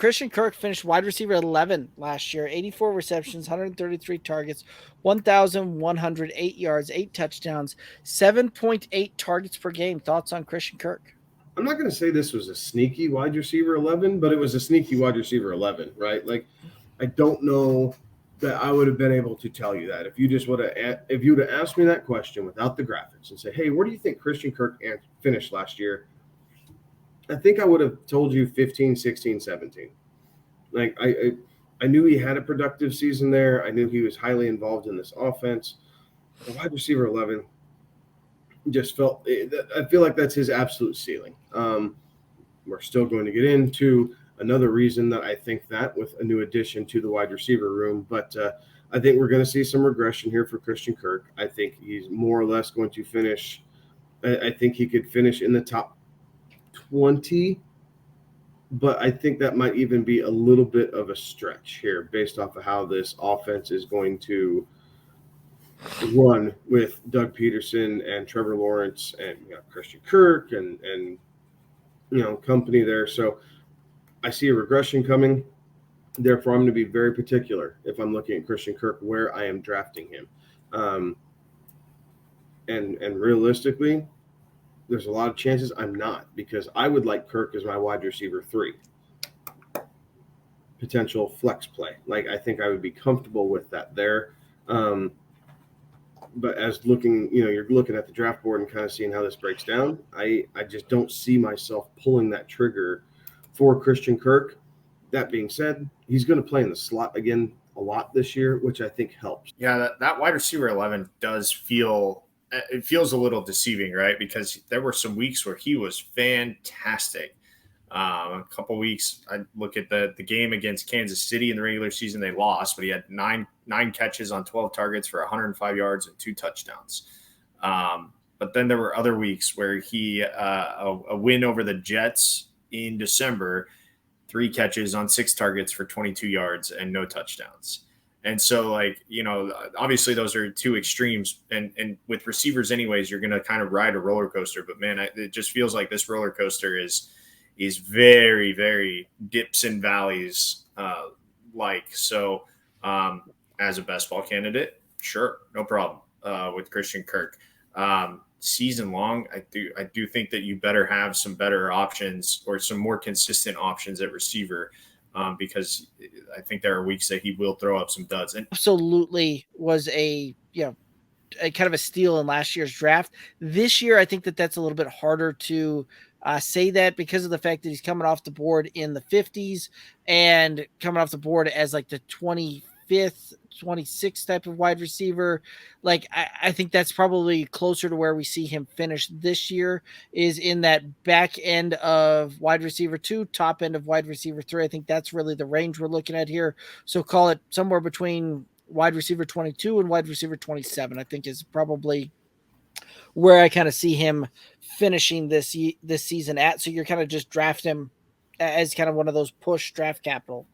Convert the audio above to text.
Christian Kirk finished wide receiver 11 last year, 84 receptions, 133 targets, 1,108 yards, 8 touchdowns, 7.8 targets per game. Thoughts on Christian Kirk? I'm not going to say this was a sneaky wide receiver 11, but it was a sneaky wide receiver 11, right? Like, I don't know that I would have been able to tell you that if you would have asked me that question without the graphics and say, hey, where do you think Christian Kirk finished last year? I think I would have told you 15, 16, 17. Like, I knew he had a productive season there. I knew he was highly involved in this offense. The wide receiver 11 just I feel like that's his absolute ceiling. We're still going to get into another reason that I think that with a new addition to the wide receiver room, but I think we're going to see some regression here for Christian Kirk. I think he's more or less going to finish. I think he could finish in the top 20, but I think that might even be a little bit of a stretch here based off of how this offense is going to run with Doug Peterson and Trevor Lawrence and Christian Kirk and company there. So I see a regression coming. Therefore, I'm going to be very particular if I'm looking at Christian Kirk where I am drafting him. And realistically, there's a lot of chances I'm not, because I would like Kirk as my wide receiver 3. Potential flex play. Like, I think I would be comfortable with that there. But as you're looking at the draft board and kind of seeing how this breaks down, I just don't see myself pulling that trigger for Christian Kirk. That being said, he's going to play in the slot again a lot this year, which I think helps. Yeah, that wide receiver 11 feels a little deceiving, right? Because there were some weeks where he was fantastic. A couple weeks, I look at the game against Kansas City in the regular season. They lost, but he had nine catches on 12 targets for 105 yards and 2 touchdowns. But then there were other weeks where he a win over the Jets in December, 3 catches on 6 targets for 22 yards and no touchdowns. And so, obviously those are 2 extremes. And with receivers anyways, you're going to kind of ride a roller coaster. But, man, it just feels like this roller coaster is very, very dips and valleys So as a best ball candidate, sure, no problem with Christian Kirk. Season long, I do think that you better have some better options or some more consistent options at receiver, because I think there are weeks that he will throw up some duds. And absolutely was a kind of a steal in last year's draft. This year, I think that's a little bit harder to say that, because of the fact that he's coming off the board in the 50s and coming off the board as like the 25th, 26th type of wide receiver. Like, I think that's probably closer to where we see him finish this year, is in that back end of wide receiver 2, top end of wide receiver 3. I think that's really the range we're looking at here. So call it somewhere between wide receiver 22 and wide receiver 27, I think, is probably where I kind of see him finishing this season at. So you're kind of just draft him as kind of one of those push draft capital